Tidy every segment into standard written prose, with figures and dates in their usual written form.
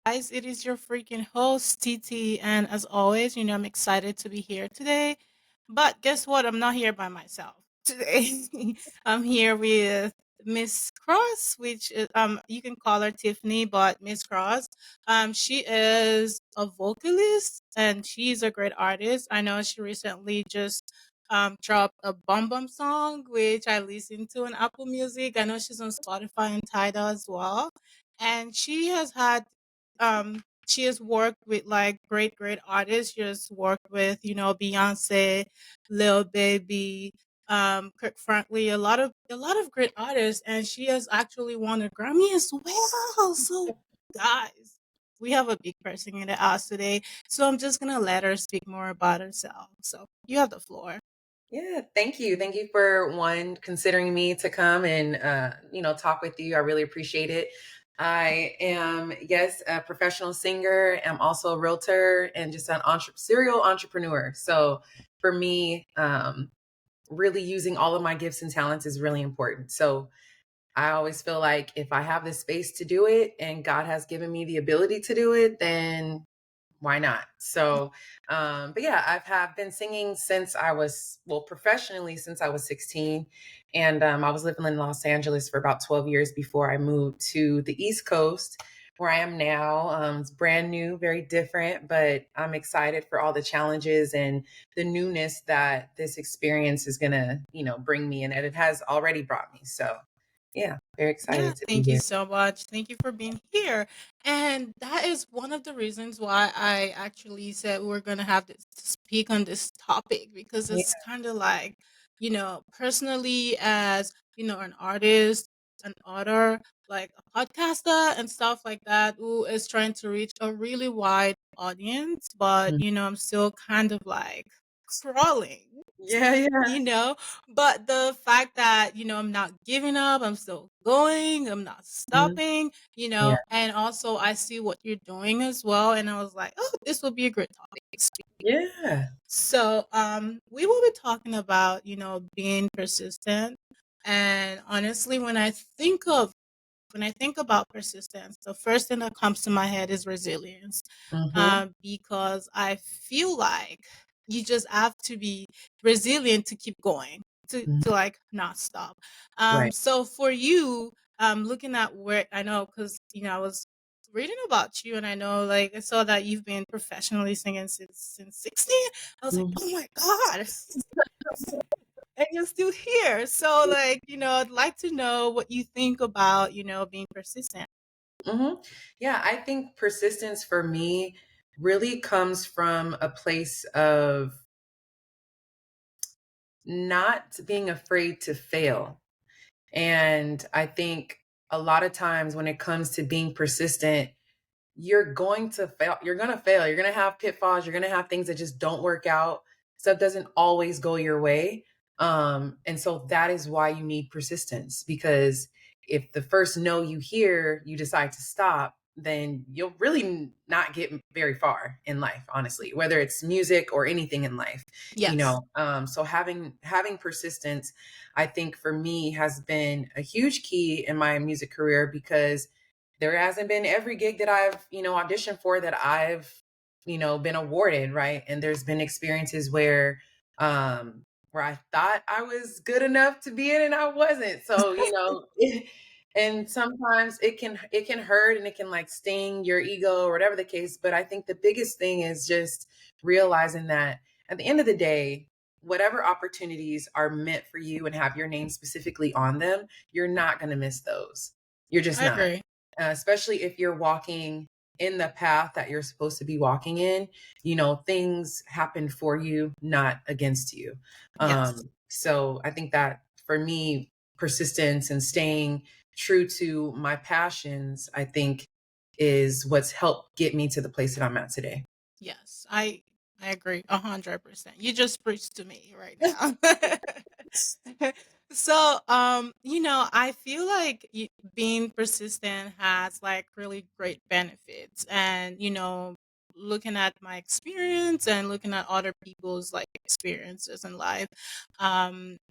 guys, it is your freaking host, TT, and as always, I'm excited to be here today. But guess what? I'm not here by myself today. I'm here with Miss Cross, which is, you can call her Tiffany, but Miss Cross, she is a vocalist and she's a great artist. I know she recently just dropped a Bum Bum song, which I listened to on Apple Music. I know she's on Spotify and Tidal as well, and she has worked with like great artists. She has worked with Beyonce, Lil Baby, Kirk Franklin, a lot of great artists, and she has actually won a Grammy as well. So guys, we have a big person in the house today, so I'm just gonna let her speak more about herself. So you have the floor. Yeah, thank you. Thank you for one considering me to come and talk with you. I really appreciate it. I am, yes, a professional singer. I'm also a realtor and just an serial entrepreneur. So for me, really using all of my gifts and talents is really important. So I always feel like if I have the space to do it and God has given me the ability to do it, then why not? So, but yeah, have been singing since I was, well, professionally since I was 16. And I was living in Los Angeles for about 12 years before I moved to the East Coast where I am now. It's brand new, very different, but I'm excited for all the challenges and the newness that this experience is going to, bring me and that it has already brought me. So yeah, very Yeah, excited to be thank you here. so much. Thank you for being here. And that is one of the reasons why I actually said we were going to have this to speak on this topic, because Yeah. it's kind of like, personally as, an artist, an author, like a podcaster and stuff like that, who is trying to reach a really wide audience, but, Mhm. I'm still kind of like crawling. Yeah, yeah. you know but the fact that I'm not giving up, I'm still going, I'm not Mhm. stopping, Yeah. and also I see what you're doing as well, and I was like, oh, this will be a great topic to speak. Yeah. So we will be talking about being persistent. And honestly, when I think about persistence, the first thing that comes to my head is resilience, Mhm. because I feel like you just have to be resilient to keep going, to Mhm. like not stop. Right. So for you, looking at where I know, because I was reading about you, and I know, like, I saw that you've been professionally singing since 16. I was like, Mhm. oh my god. And you're still here. So, like, I'd like to know what you think about, being persistent. Mhm. Yeah, I think persistence for me really comes from a place of not being afraid to fail. And I think a lot of times when it comes to being persistent, you're going to fail. You're going to fail. You're going to have pitfalls. You're going to have things that just don't work out. Stuff doesn't always go your way. And so that is why you need persistence, because if the first no you hear, you decide to stop, then you'll really not get very far in life, honestly, whether it's music or anything in life, Yes. so having persistence, I think for me has been a huge key in my music career, because there hasn't been every gig that I've, auditioned for that I've, been awarded, right? And there's been experiences where I thought I was good enough to be in and I wasn't. So, and sometimes it can hurt and it can like sting your ego or whatever the case. But I think the biggest thing is just realizing that at the end of the day, whatever opportunities are meant for you and have your name specifically on them, you're not going to miss those. You're just I not, agree. especially if you're walking in the path that you're supposed to be walking in. Things happen for you, not against you. Yes. So I think that for me, persistence and staying true to my passions, I think, is what's helped get me to the place that I'm at today. Yes. I agree 100%. You just preached to me right now. So, I feel like being persistent has like really great benefits, and looking at my experience and looking at other people's like experiences in life,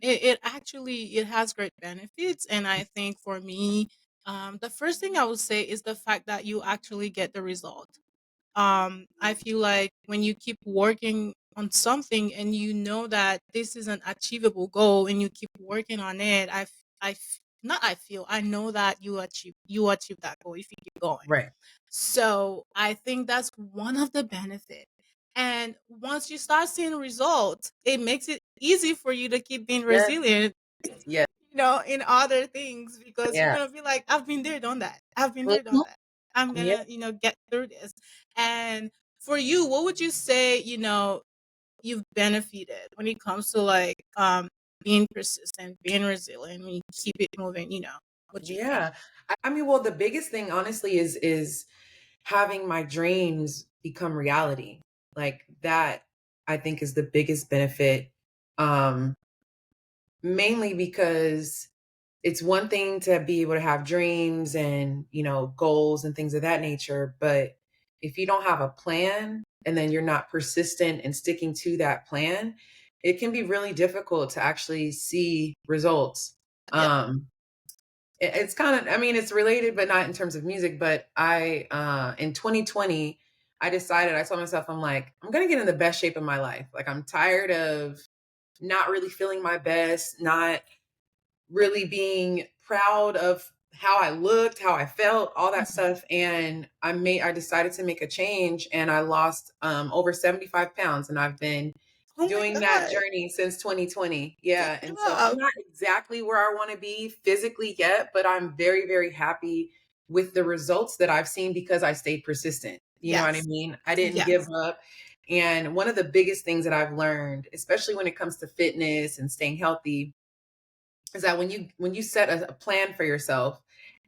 it actually it has great benefits, and I think for me, The first thing I would say is the fact that you actually get the result. I feel like when you keep working on something and you know that this is an achievable goal and you keep working on it, not I feel, I know that you achieve that goal if you keep going. Right. So I think that's one of the benefits. And once you start seeing results, it makes it easy for you to keep being Yes. resilient, Yes. in other things, because you're Yeah. gonna be like, I've been there, done that. I've been there, done Mhm. that. I'm Yeah. gonna, get through this. And for you, what would you say, you've benefited when it comes to like being persistent, being resilient, when you keep it moving, what you think? Yeah. I mean, well, the biggest thing honestly is having my dreams become reality. Like that I think is the biggest benefit. Um Mainly because it's one thing to be able to have dreams and, goals and things of that nature, but if you don't have a plan and then you're not persistent and sticking to that plan, it can be really difficult to actually see results. Yeah. Um it's kind of, I mean, it's related, but not in terms of music. But in 2020, I told myself, I'm like, I'm going to get in the best shape of my life. Like, I'm tired of not really feeling my best, not really being proud of how I looked, how I felt, all that Mhm. stuff. And I decided to make a change and I lost over 75 pounds. And I've been Oh my doing that god. journey since 2020. Good Yeah. And so I'm job. not exactly where I want to be physically yet, but I'm very, very happy with the results that I've seen because I stayed persistent. You know what I Yes. mean? I didn't give Yes. up. And one of the biggest things that I've learned, especially when it comes to fitness and staying healthy, is that when you set a plan for yourself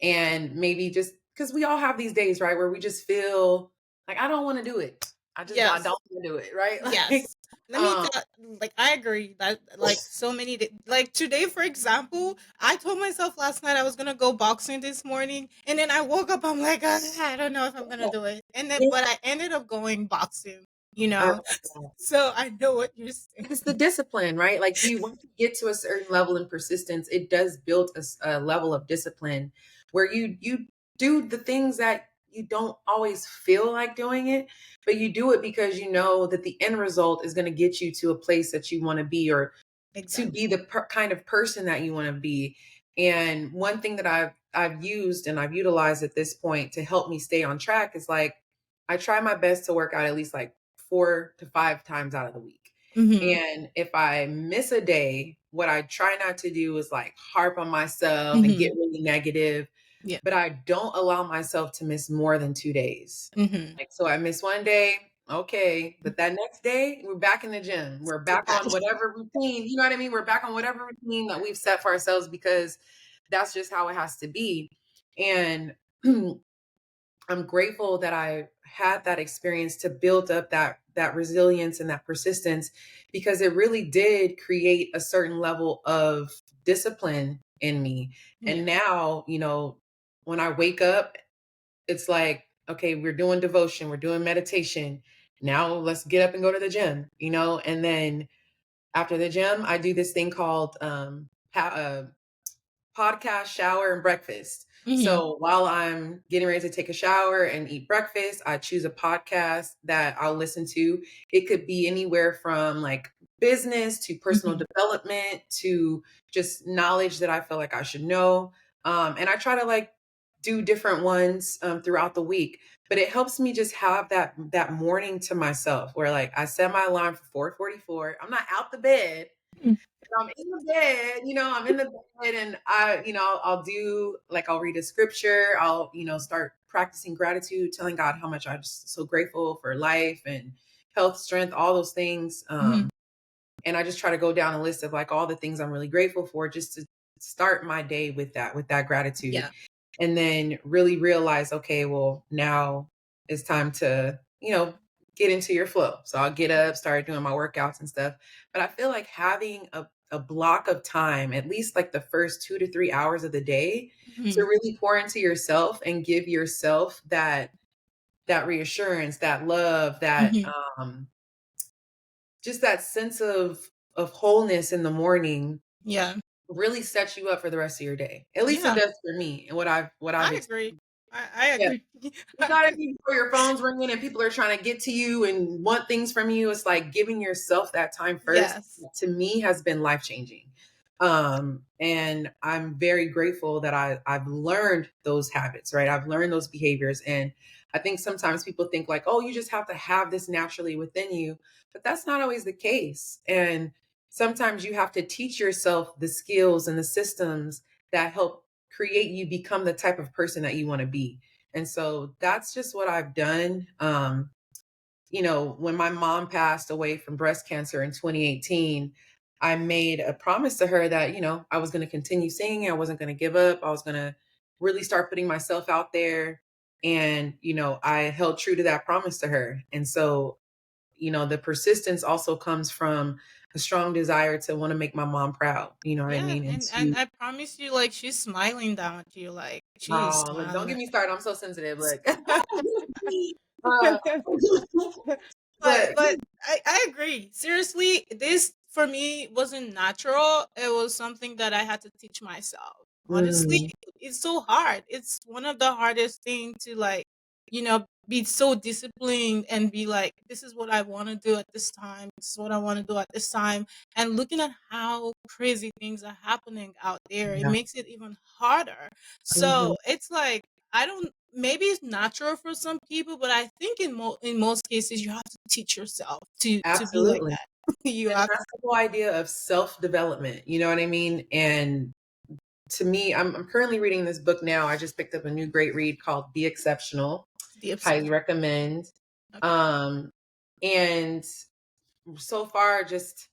and maybe just because we all have these days, right, where we just feel like I don't want to do it. I Yes. don't want to do it, right? Like, Yes. Let me um, tell, like, I agree that, like, so many, like, today, for example, I told myself last night I was gonna go boxing this morning, and then I woke up, I'm like, I don't know if I'm gonna do it. And then, yeah, but I ended up going boxing, I so I know what you're saying. It's the discipline, right? Like you once you get to a certain level in persistence, it does build a level of discipline where you do the things that you don't always feel like doing it, but you do it because you know that the end result is going to get you to a place that you want to be or to Exactly. be the kind of person that you want to be. And one thing that I've used and I've utilized at this point to help me stay on track is like I try my best to work out at least like 4 to 5 times out of the week. Mhm. And if I miss a day, what I try not to do is like harp on myself and get Mhm. really negative, Yeah. but I don't allow myself to miss more than 2 days. Mhm. Like, so I miss one day, okay, but that next day, we're back in the gym. We're So back that. on whatever routine, you know what I mean? We're back on whatever routine that we've set for ourselves because that's just how it has to be. And I'm grateful that I had that experience to build up that resilience and that persistence because it really did create a certain level of discipline in me. And Yeah. now, when I wake up, it's like, okay, we're doing devotion, we're doing meditation. Now let's get up and go to the gym, and then after the gym, I do this thing called podcast, shower, and breakfast. Mhm. So while I'm getting ready to take a shower and eat breakfast, I choose a podcast that I'll listen to. It could be anywhere from like business to personal Mhm. development to just knowledge that I feel like I should know. And I try to like do different ones throughout the week. But it helps me just have that morning to myself where like I set my alarm for 4:44. I'm not out the bed, Mhm. I'm in the bed, I'm in the bed and I'll do like I'll read a scripture, I'll, start practicing gratitude, telling God how much I'm just so grateful for life and health, strength, all those things. Mhm. And I just try to go down a list of like all the things I'm really grateful for just to start my day with that gratitude. Yeah. And then really realize, okay, well, now it's time to, get into your flow. So I'll get up, start doing my workouts and stuff. But I feel like having a block of time, at least like the first 2 to 3 hours of the day, to Mhm. really pour into yourself and give yourself that reassurance, that love, that Mhm. just that sense of wholeness in the morning Yeah. really sets you up for the rest of your day. At least it Yeah, does for me, and what I've I agree. experienced. I Yeah. agree. You gotta be before your phone's ringing and people are trying to get to you and want things from you. It's like giving yourself that time first, Yes. to me, has been life changing. And I'm very grateful that I've learned those habits, right? I've learned those behaviors. And I think sometimes people think like, oh, you just have to have this naturally within you. But that's not always the case. And sometimes you have to teach yourself the skills and the systems that help create you become the type of person that you want to be. And so that's just what I've done. When my mom passed away from breast cancer in 2018, I made a promise to her that, I was going to continue singing. I wasn't going to give up. I was going to really start putting myself out there. And, I held true to that promise to her. And so, the persistence also comes from a strong desire to want to make my mom proud. You know what I Yeah, mean? And and I promise you, like, she's smiling down at you, like, she's oh, look, don't smiling get at me started. I'm so sensitive. Look. uh, but I agree. Seriously, this for me wasn't natural. It was something that I had to teach myself. Honestly, mm, it's so hard. It's one of the hardest thing to, like, be so disciplined and be like, this is what I want to do at this time. This is what I want to do at this time. And looking at how crazy things are happening out there, it yeah. makes it even harder. Mhm. So it's like I don't maybe it's natural for some people, but I think in most cases you have to teach yourself to be like Absolutely. that. You And have that's the whole idea of self-development, you know what I mean? And to me, I'm currently reading this book now. I just picked up a new great read called Be Exceptional. to be Highly obsessed. recommend. Okay. Um, and so far, just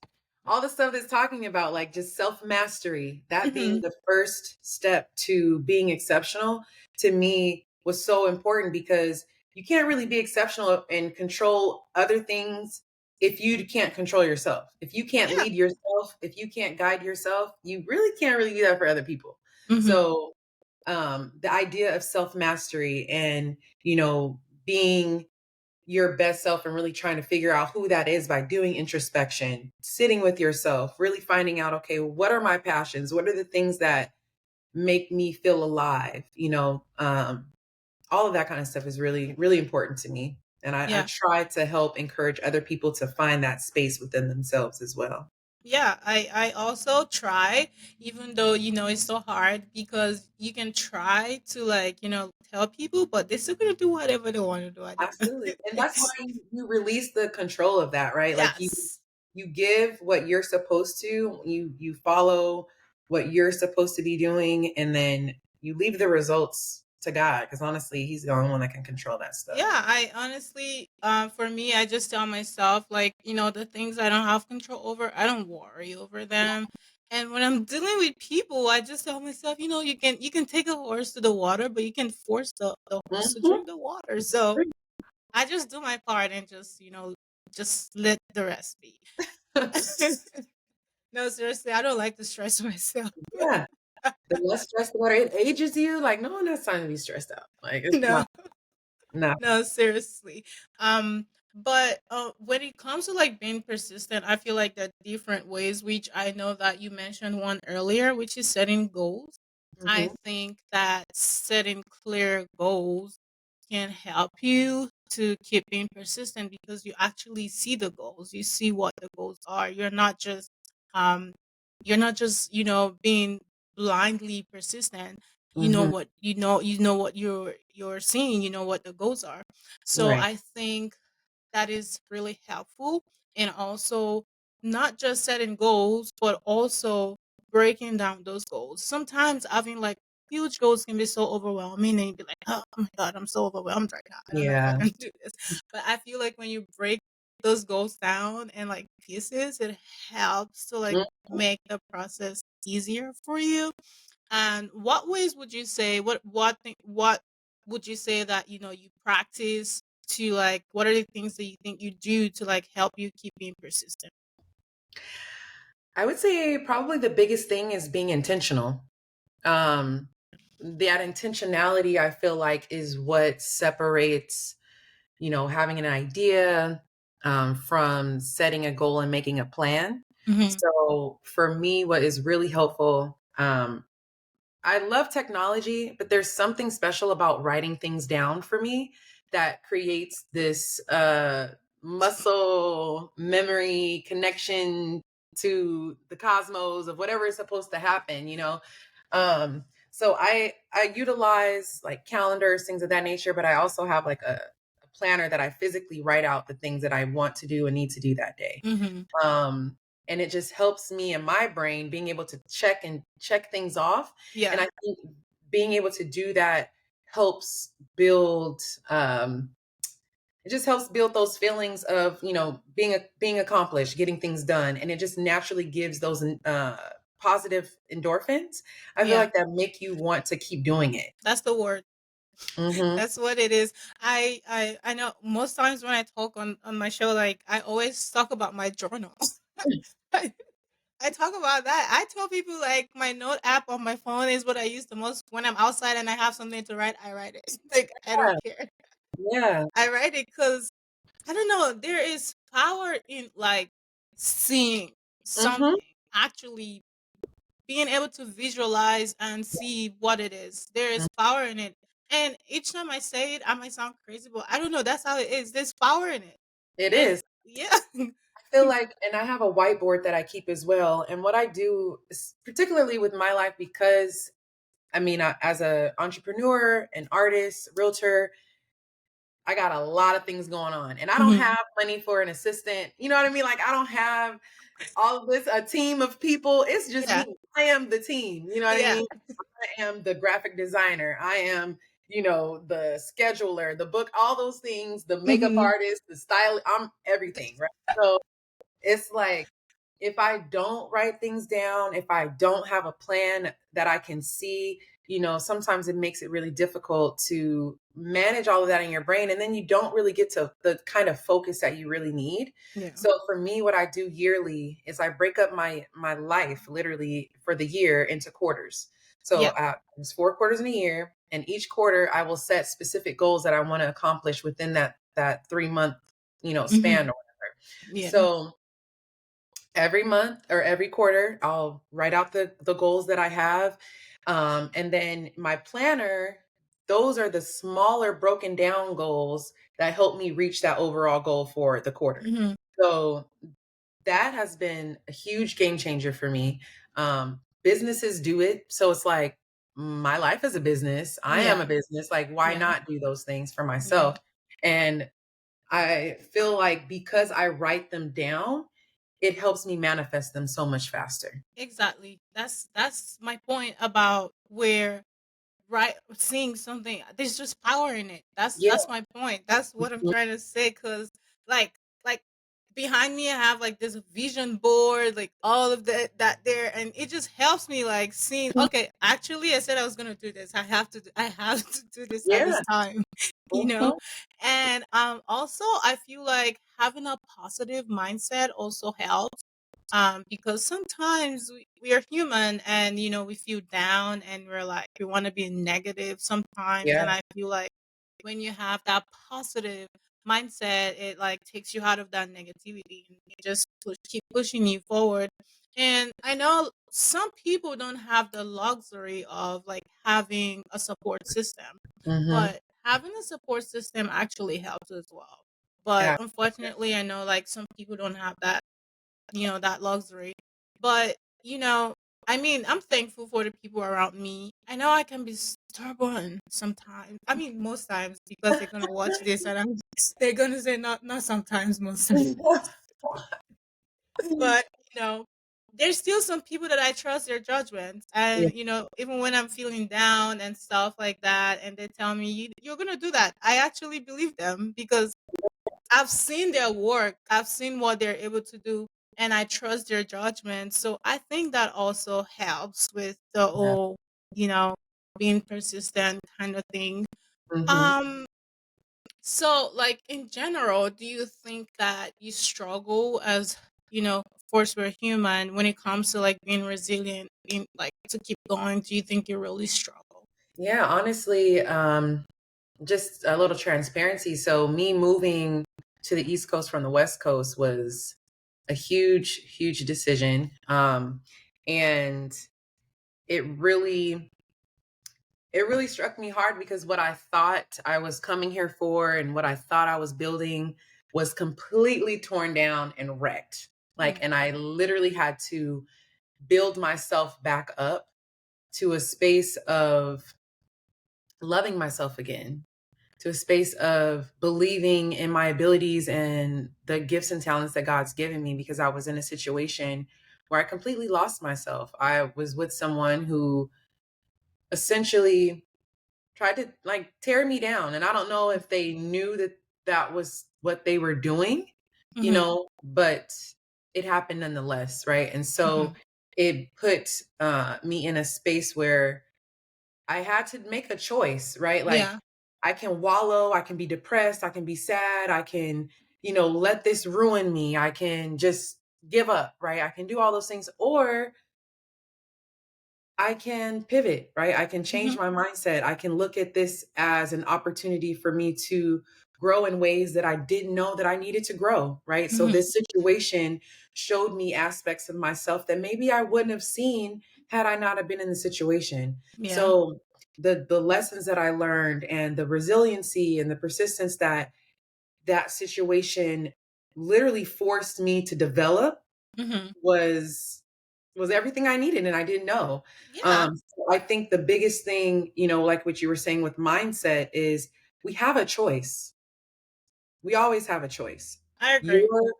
all the stuff that's talking about, like just self mastery, that being Mhm. the first step to being exceptional, to me was so important, because you can't really be exceptional and control other things if you can't control yourself. If you can't Yeah. lead yourself, if you can't guide yourself, you really can't really do that for other people. Mhm. So, the idea of self mastery and, being your best self and really trying to figure out who that is by doing introspection, sitting with yourself, really finding out, okay, what are my passions? What are the things that make me feel alive? All of that kind of stuff is really, really important to me. And I Yeah. try to help encourage other people to find that space within themselves as well. Yeah, I also try, even though it's so hard because you can try to, like, tell people, but they're still gonna do whatever they want to do at the Absolutely. end. And that's why you release the control of that, right? Like Yes. you give what you're supposed to, you follow what you're supposed to be doing, and then you leave the results to God, because honestly, he's the only one that can control that stuff. Yeah, I honestly, for me, I just tell myself, like, the things I don't have control over, I don't worry over them. And when I'm dealing with people, I just tell myself, you can take a horse to the water, but you can force the horse to Mhm. drink the water. So I just do my part and just let the rest be. No, seriously, I don't like to stress myself. Yeah. The less stressed the better. It ages you. Like, no one has time to be stressed out. Like, it's No. not. No. No, seriously. But when it comes to, like, being persistent, I feel like there are different ways, which I know that you mentioned one earlier, which is setting goals. I Hmm. think that setting clear goals can help you to keep being persistent because you actually see the goals. You see what the goals are. Um being blindly persistent. Hmm. You know what you're seeing, you know what the goals are. So Right. I think that is really helpful. And also, not just setting goals, but also breaking down those goals. Sometimes having, like, huge goals can be so overwhelming and you'd be like, oh my God, I'm so overwhelmed right now. I don't know if I Yeah. can do this. But I feel like when you break those goals down and, like, pieces, it helps to, like, Mm. make the process easier for you. And what ways would you say what would you say that you practice to, like, what are the things that you think you do to, like, help you keep being persistent? I would say probably the biggest thing is being intentional. Um, that intentionality, I feel like, is what separates, having an idea, from setting a goal and making a plan. Mhm. So for me, what is really helpful, I love technology, but there's something special about writing things down for me that creates this muscle memory connection to the cosmos of whatever is supposed to happen, you know. So I utilize like calendars, things of that nature, but I also have like a planner that I physically write out the things that I want to do and need to do that day. Mhm. um and it just helps me in my brain being able to check things off. And Yeah. I think being able to do that helps build, um it just helps build those feelings of, you know, being accomplished, getting things done, and it just naturally gives those positive endorphins. I feel Yeah. like that make you want to keep doing it. That's the word. Mhm. That's what it is. I know most times when I talk on my show, like I always talk about my journal. I, I talk about that. I tell people like my note app on my phone is what I use the most when I'm outside and I have something to write. I write it. Like I don't Yeah, care. yeah. I write it because I don't know. There is power in like seeing Mhm. something actually being able to visualize and see what it is. There is power in it. And each time I say it, I might sound crazy, but I don't know. That's how it is. There's power in it. It And is. yeah. I feel like, and I have a whiteboard that I keep as well. And what I do is particularly with my life, because I mean, as a entrepreneur, an artist, realtor, I got a lot of things going on, and I don't Mhm. have money for an assistant. You know what I mean? Like I don't have all of this, a team of people. It's just Yeah. me. I am the team. You know what I Yeah. mean? I am the graphic designer. I am, you know, the scheduler, the book, all those things, the makeup Mhm. artist, the style. I'm everything, right? So it's like, if I don't write things down, if I don't have a plan that I can see, you know, sometimes it makes it really difficult to manage all of that in your brain. And then you don't really get to the kind of focus that you really need. Yeah. So for me, what I do yearly is I break up my life literally for the year into quarters. So Yeah. there's 4 quarters in a year, and each quarter I will set specific goals that I want to accomplish within that 3 month, you know, span Mhm. or whatever. Yeah. So every month or every quarter, I'll write out the goals that I have. And then my planner, those are the smaller broken down goals that help me reach that overall goal for the quarter. Mhm. So that has been a huge game changer for me. Businesses do it. So it's like, my life is a business. I am Yeah. a business. Like, why Yeah. not do those things for Yeah. myself? And I feel like because I write them down, it helps me manifest them so much faster. Exactly. That's my point about where right seeing something there's just power in it. Yeah. That's my point. That's what I'm Mhm. trying to say cuz like like behind me I have like this vision board like all of that there and it just helps me like seeing okay, actually I said I was going to do this. I have to do this at this Yeah. time, you know? Mhm. And also I feel like having a positive mindset also helps because sometimes we are human and you know we feel down and we're like we want to be negative sometimes and Yeah. I feel like when you have that positive mindset it like takes you out of that negativity and it just keep pushing you forward. And I know some people don't have the luxury of like having a support system, Mhm. but having a support system actually helps as well. But Yeah. unfortunately I know like some people don't have that, you know, that luxury. But, you know, I mean, I'm thankful for the people around me. I know I can be stubborn sometimes. I mean, most times because they're gonna watch this and they're gonna say not sometimes, most times. But you know, there's still some people that I trust their judgment, Yeah. and you know, even when I'm feeling down and stuff like that, and they tell me you're gonna do that, I actually believe them because I've seen their work. I've seen what they're able to do, and I trust their judgment. So I think that also helps with the Yeah. whole, you know, being persistent kind of thing. Mhm. Um, so like in general, do you think that you struggle as, you know, of course we're human when it comes to like being resilient, being like to keep going, do you think you really struggle? Yeah, honestly, just a little transparency. So me moving to the East Coast from the West Coast was a huge, huge decision. And it really, it really struck me hard because what I thought I was coming here for and what I thought I was building was completely torn down and wrecked. Like, Mm. and I literally had to build myself back up to a space of loving myself again, to a space of believing in my abilities and the gifts and talents that God's given me, because I was in a situation where I completely lost myself. I was with someone who essentially tried to like tear me down. And I don't know if they knew that that was what they were doing, Mhm. but it happened nonetheless. Right. And so Mhm. it put me in a space where I had to make a choice, right? Like Yeah. I can wallow, I can be depressed, I can be sad, I can, let this ruin me. I can just give up, right? I can do all those things. Or I can pivot, right? I can change Mhm. my mindset. I can look at this as an opportunity for me to grow in ways that I didn't know that I needed to grow, right? So Mhm. this situation showed me aspects of myself that maybe I wouldn't have seen had I not have been in the situation. Yeah. So the lessons that I learned and the resiliency and the persistence that that situation literally forced me to develop Mhm. was everything I needed and I didn't know. Yeah, So I think the biggest thing, like what you were saying with mindset is we have a choice. We always have a choice. I agree. You're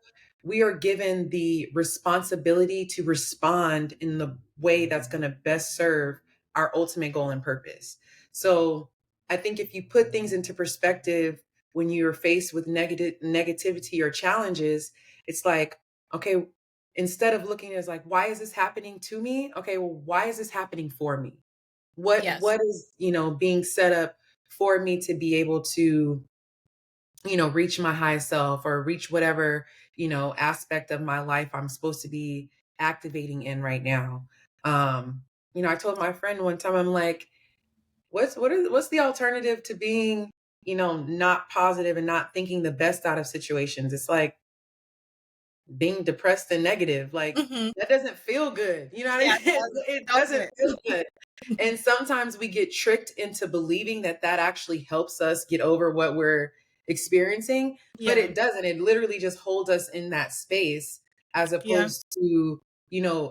We are given the responsibility to respond in the way that's going to best serve our ultimate goal and purpose. So I think if you put things into perspective when you're faced with negativity or challenges, it's like, okay, instead of looking as like, why is this happening to me? Okay, well, why is this happening for me? Yes. What is, being set up for me to be able to reach my highest self or reach whatever, aspect of my life I'm supposed to be activating in right now. Um, I told my friend one time, I'm like, what's the alternative to being, not positive and not thinking the best out of situations? It's like being depressed and negative. Like Mhm. that doesn't feel good. You know what I Yeah, mean? it doesn't. It It doesn't doesn't. feel good. And sometimes we get tricked into believing that that actually helps us get over what we're experiencing, but Yeah. it doesn't. It literally just holds us in that space as Yeah. opposed to,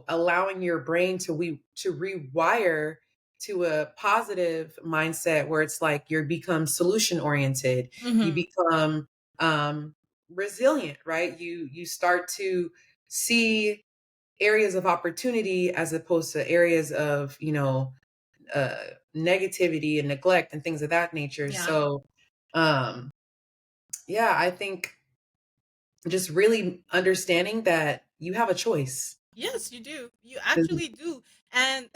allowing your brain to rewire to a positive mindset where it's like you become solution oriented. You Mhm. become um resilient, right? You start to see areas of opportunity as opposed to areas of, uh, negativity and neglect and things of that nature. Yeah. So, um, yeah, I think just really understanding that you have a choice. Yes, you do. You 'Cause- actually do. And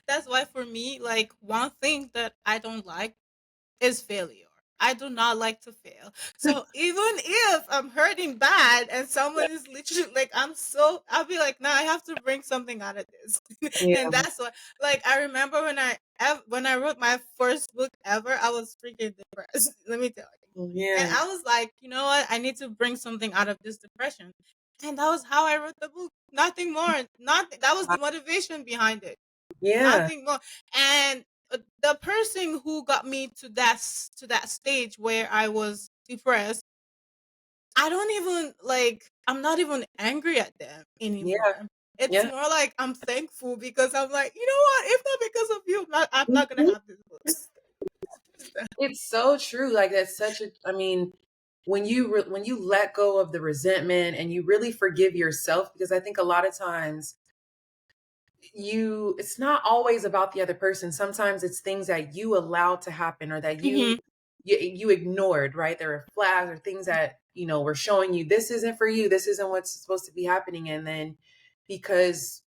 that's why for me, like one thing that I don't like is failure. I do not like to fail. So even if I'm hurting bad and someone is literally like, I'll be like, nah, I have to bring something out of this. And Yeah, that's what, like, I remember when I wrote my first book ever, I was freaking depressed. Let me tell you. And yeah, I was like, you know what? I need to bring something out of this depression. And that was how I wrote the book. Nothing more. Nothing. That was the motivation behind it. yeah, Nothing more. And the person who got me to to that stage where I was depressed, I don't even like. I'm not even angry at them yeah, anymore. It's yeah. more like I'm thankful because I'm like, you know what? If not because of you, I'm not gonna Mhm. have this book. It's so true. Like that's such a. I mean, when you let go of the resentment and you really forgive yourself, because I think a lot of times it's not always about the other person. Sometimes it's things that you allowed to happen or that Hmm. you ignored, right? There are flags or things that, were showing you this isn't for you, this isn't what's supposed to be happening. And then because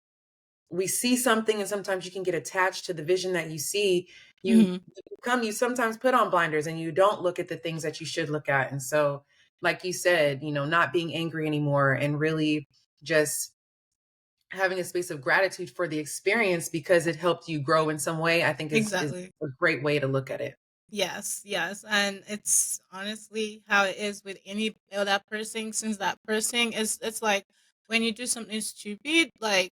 we see something and sometimes you can get attached to the vision that you see, Hmm. you sometimes put on blinders and you don't look at the things that you should look at. And so, like you said, not being angry anymore and really just having a space of gratitude for the experience because it helped you grow in some way, I think is Exactly. a great way to look at it. Yes, yes. And it's honestly how it is with any other person, since that person is, it's like when you do something stupid, like,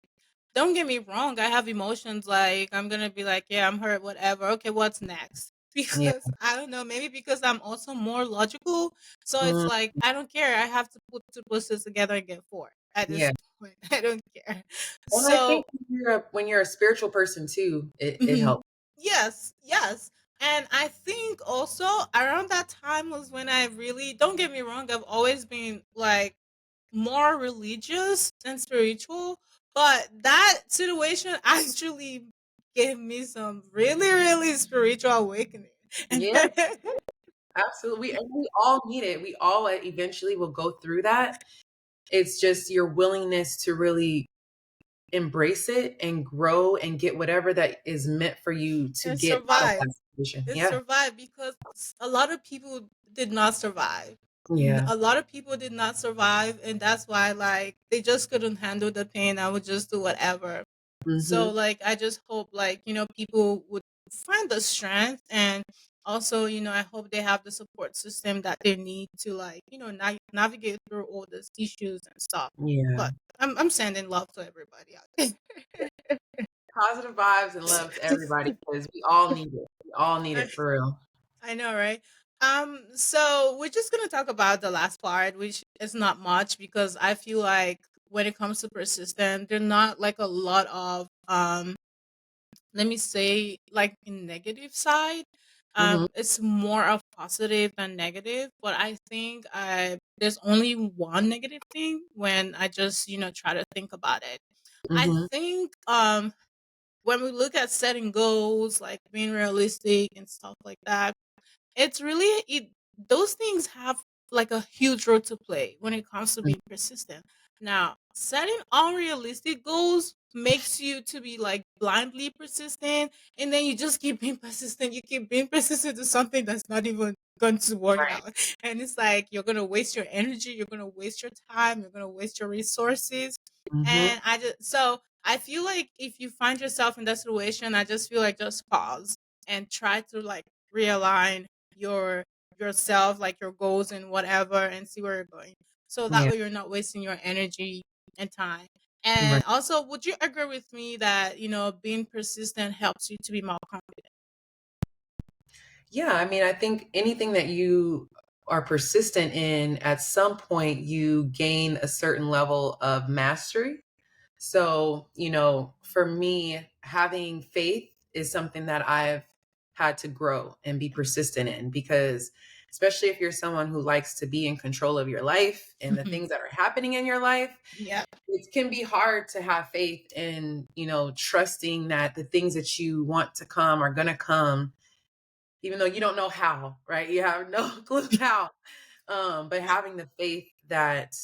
don't get me wrong, I have emotions, like, I'm gonna be like, "Yeah, I'm hurt, whatever. Okay, what's next?" Yeah. Because I don't know, maybe because I'm also more logical, so it's Mm, like, I don't care. I have to put 2 pieces together and get 4 at this yeah. point. I don't care. And I So think when you're a spiritual person too, it mhm. helps. Yes, yes. And I think also around that time was when I really, don't get me wrong, I've always been like more religious and spiritual, but that situation actually gave me some really, really spiritual awakening. And Yeah, absolutely. And we all need it. We all eventually will go through that. It's just your willingness to really embrace it and grow and get whatever that is meant for you to and get out of survive. that situation. It Yeah. survived because a lot of people did not survive. Yeah. A lot of people did not survive, and that's why, like, they just couldn't handle the pain. I would just do whatever. So, Hmm. like, I just hope, like, people would find the strength, and also, I hope they have the support system that they need to, like, navigate through all these issues and stuff. Yeah. But I'm sending love to everybody out there. Positive vibes and love to everybody because we all need it. We all need it for real. I know, right? So we're just gonna talk about the last part, which is not much because I feel like when it comes to persistent, they're not like a lot of let me say, like, in negative side. Hmm. It's more of positive than negative, but I think there's only one negative thing when I just, try to think about it. I Hmm. think when we look at setting goals, like being realistic and stuff like that, it's really those things have like a huge role to play when it comes to being persistent. Now, setting unrealistic goals makes you to be like blindly persistent, and then you just keep being persistent. You keep being persistent to something that's not even going to work Right. out. And it's like you're gonna waste your energy, you're gonna waste your time, you're gonna waste your resources. Hmm. And I feel like if you find yourself in that situation, I just feel like just pause and try to like realign your yourself, like your goals and whatever, and see where you're going. So that Yeah. way you're not wasting your energy and time. Right. And also, would you agree with me that, being persistent helps you to be more confident? Yeah. I mean, I think anything that you are persistent in, at some point, you gain a certain level of mastery. So, for me, having faith is something that I've had to grow and be persistent in because, especially if you're someone who likes to be in control of your life and the things that are happening in your life, Yeah. it can be hard to have faith in, trusting that the things that you want to come are going to come, even though you don't know how, right? You have no clue how. But having the faith that,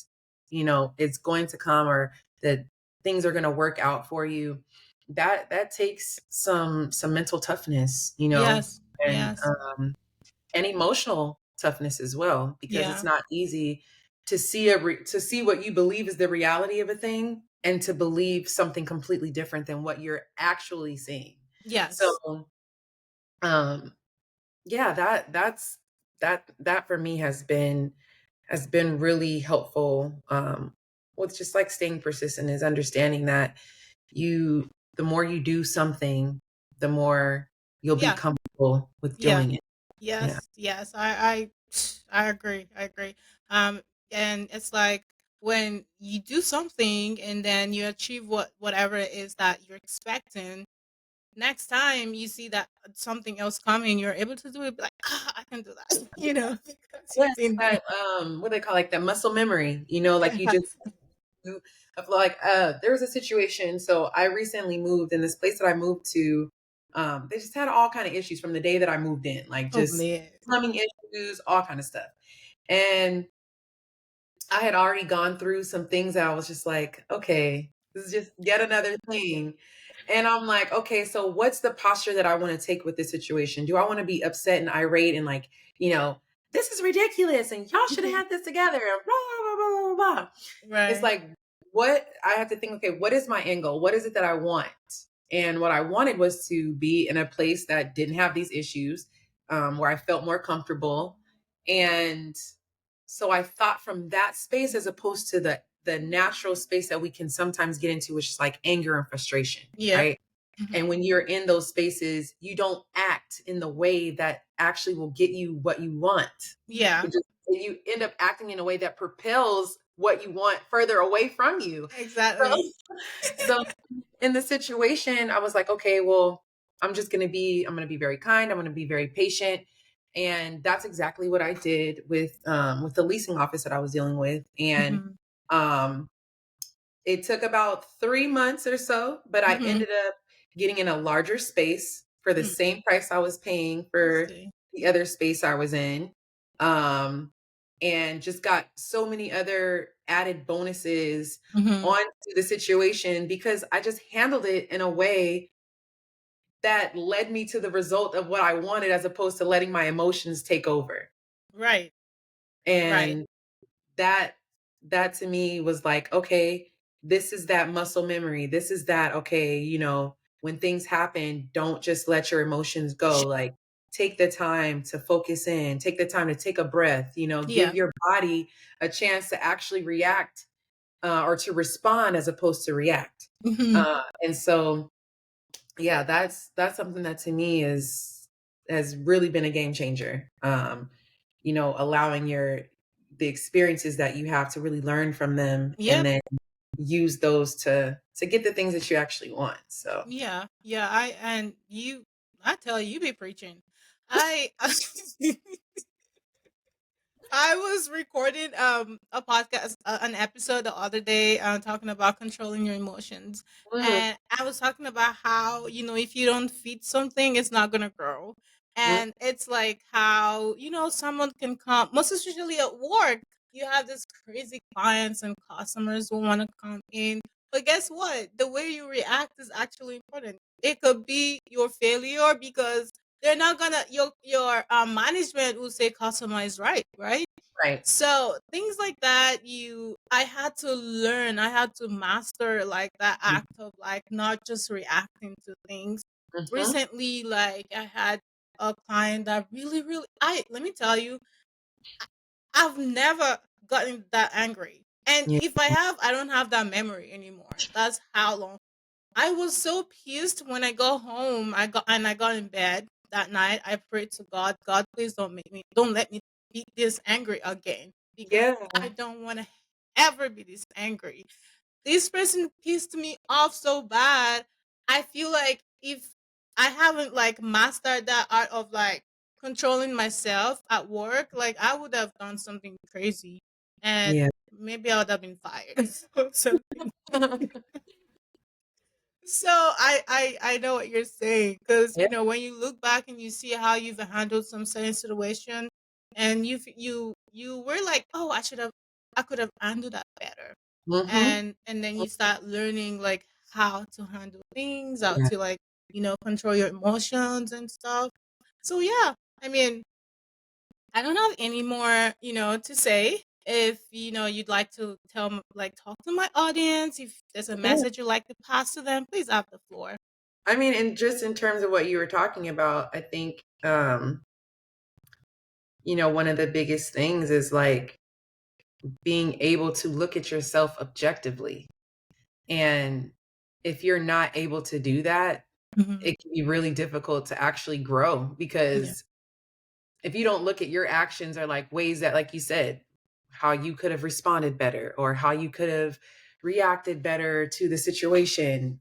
it's going to come or that things are going to work out for you, that takes some mental toughness, Yes. and Yes. and emotional toughness as well, because it's Yeah. not easy to see to see what you believe is the reality of a thing and to believe something completely different than what you're actually seeing. Yes. So, um, yeah, that for me has been really helpful, with just like staying persistent, is understanding that you the more you do something, the more you'll be Yeah. comfortable with Yeah. doing it. Yeah. Yes. Yes. I agree. I agree. Um, and it's like when you do something and then you achieve whatever it is that you're expecting, next time you see that something else coming, you're able to do it, be like, I can do that, because Yes, you've been there. that, what do they call, like, that muscle memory, like, you just Yes. you of, like, there was a situation, so I recently moved, in this place that I moved to, they just had all kind of issues from the day that I moved in, like, Oh just man. plumbing issues, all kind of stuff, and I had already gone through some things that I was just like, "Okay, this is just yet another thing." And I'm like, "Okay, so what's the posture that I wanna take with this situation? Do I wanna be upset and irate and like, you know, 'This is ridiculous, and y'all should have had this together,' and blah, blah, blah, blah, blah, blah." It's Right. like, what I have to think, "Okay, what is my end goal? What is it that I want?" And what I wanted was to be in a place that didn't have these issues, where I felt more comfortable, and so I thought from that space as opposed to the natural space that we can sometimes get into, which is like anger and frustration, Yep. right? Mhm. And when you're in those spaces, you don't act in the way that actually will get you what you want. Yeah. You end up acting in a way that propels what you want further away from you. Exactly. So, so in the situation, I was like, okay, well, I'm gonna be very kind. I'm gonna be very patient. And that's exactly what I did with the leasing office that I was dealing with. And Mhm. um it took about 3 months or so, but I Mhm. ended up getting in a larger space for the Mm. same price I was paying I for see. the other space I was in. Um, and just got so many other added bonuses Mhm. onto the situation because I just handled it in a way that led me to the result of what I wanted as opposed to letting my emotions take over. Right. Right. And that that to me was like, okay, this is that muscle memory. This is that, okay, when things happen, don't just let your emotions go. Like, take the time to focus in, take the time to take a breath, give Yeah. your body a chance to actually react, or to respond as opposed to react. Mhm. And so, yeah, that's something that to me is has really been a game changer. Allowing the experiences that you have to really learn from them and Yep. then use those to get the things that you actually want. So Yeah. Yeah. I tell you, you be preaching. I I was recording a podcast, an episode the other day, talking about controlling your emotions, mhm, and I was talking about how if you don't feed something, it's not gonna grow, mm, and it's like how someone can come, most especially at work. You have this crazy clients and customers who want to come in, but guess what? The way you react is actually important. It could be your failure because they're not gonna your management will say customer is right. right. So things like that, I had to learn, I had to master like that Mm, act of like not just reacting to things. mhm, Recently, like I had a client that really, I let me tell you, I've never gotten that angry, and yeah, if I have, I don't have that memory anymore. That's how long I was so pissed when I got home. I got in bed that night. I prayed to God, God, please don't let me be this angry again because yeah, I don't want to ever be this angry. This person pissed me off so bad. I feel like if I haven't like mastered that art of like controlling myself at work, like I would have done something crazy and yeah, maybe I would have been fired or something. So I know what you're saying because yeah, when you look back and you see how you've handled some certain situation, and you were like, oh, I could have handled that better, mhm, and then you start learning like how to handle things, how yeah. to like control your emotions and stuff. So yeah, I mean, I don't have any more to say. If you'd like to like talk to my audience, if there's a Yeah. message you'd like to pass to them, please have the floor. I mean, and just in terms of what you were talking about, I think one of the biggest things is like being able to look at yourself objectively. And if you're not able to do that, Mhm. it can be really difficult to actually grow Yeah. because if you don't look at your actions or like ways that, like you said, how you could have responded better or how you could have reacted better to the situation.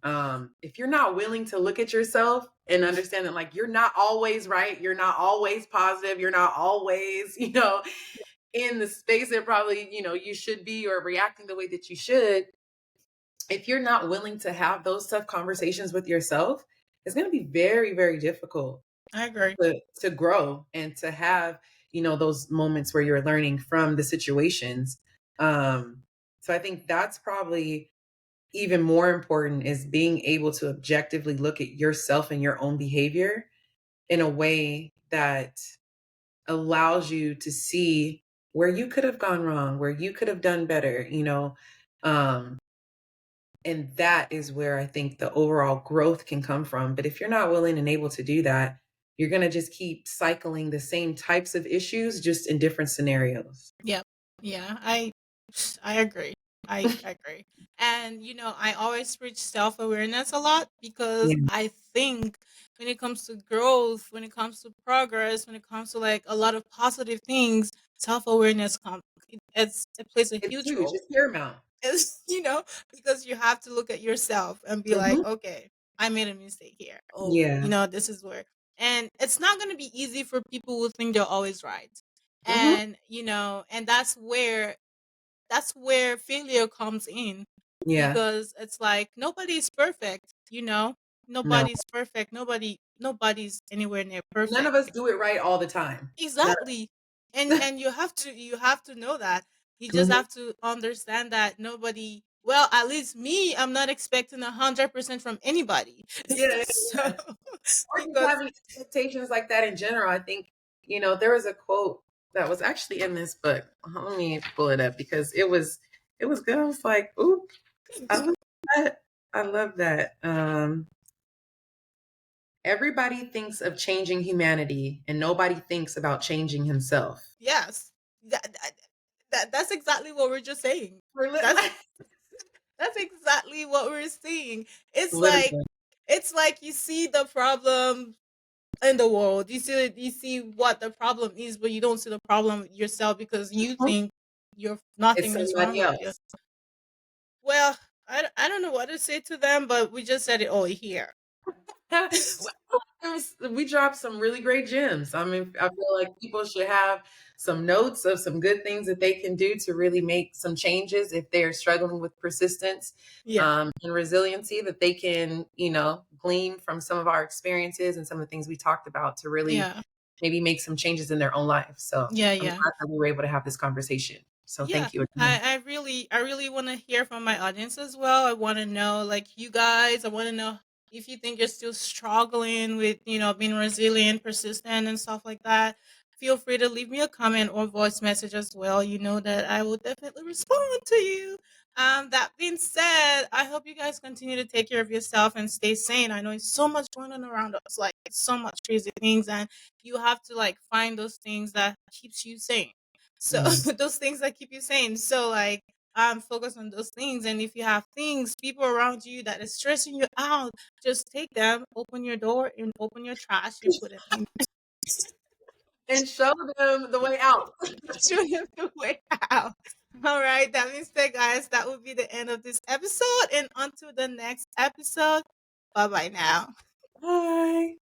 If you're not willing to look at yourself and understand that like you're not always right, you're not always positive, you're not always, in the space that probably, you should be or reacting the way that you should, if you're not willing to have those tough conversations with yourself, it's going to be very, very difficult I agree. to grow and to have, those moments where you're learning from the situations. Um, so I think that's probably even more important is being able to objectively look at yourself and your own behavior in a way that allows you to see where you could have gone wrong, where you could have done better, um, and that is where I think the overall growth can come from. But if you're not willing and able to do that, you're going to just keep cycling the same types of issues, just in different scenarios. Yep. Yeah, I agree. I agree. And I always preach self-awareness a lot because Yeah, I think when it comes to growth, when it comes to progress, when it comes to like a lot of positive things, self-awareness it plays a it's huge huge. role. It's paramount. Is because you have to look at yourself and be like, Hmm. okay, I made a mistake here. Oh, Yeah. this is where, and it's not going to be easy for people who think they're always right. Hmm. And and that's where failure comes in, Yeah. because it's like nobody's perfect. No. Nobody's perfect. Nobody's anywhere near None perfect. of us do it right all the time. None Exactly. And you have to know that. You of, just mhm. have to understand that nobody, well, at least me, I'm not expecting 100% from anybody. Yeah, yeah, So yeah. Or just because having expectations like that in general. I think, there was a quote that was actually in this book. Let me pull it up because it was good. I was like, ooh, I love that. I love that. Everybody thinks of changing humanity and nobody thinks about changing himself. yes, that's exactly what we're just saying. We're That's that's exactly what we're seeing. It's like literally. it's like you see the problem in the world. You see what the problem is, but you don't see the problem yourself because you Mhm. think It's nothing is wrong somebody with you. else. Well, I don't know what to say to them, but we just said it all here. We dropped some really great gems. I mean, I feel like people should have some notes of some good things that they can do to really make some changes if they're struggling with persistence, Yeah, and resiliency, that they can, glean from some of our experiences and some of the things we talked about to really yeah, maybe make some changes in their own life. So yeah, I'm yeah. glad that we were able to have this conversation. So Yeah, thank you again. I really want to hear from my audience as well. I want to know, like, you guys. I want to know if you think you're still struggling with, being resilient, persistent, and stuff like that. Feel free to leave me a comment or voice message as well. You know that I will definitely respond to you. That being said, I hope you guys continue to take care of yourself and stay sane. I know it's so much going on around us, like so much crazy things, and you have to like find those things that keeps you sane. So Yeah. those things that keep you sane. So like focus on those things. And if you have things, people around you that is stressing you out, just take them, open your door and open your trash and put them in. And show them the way out. Show them the way out. All right, that means that guys, that will be the end of this episode. And until the next episode, bye bye now. Bye.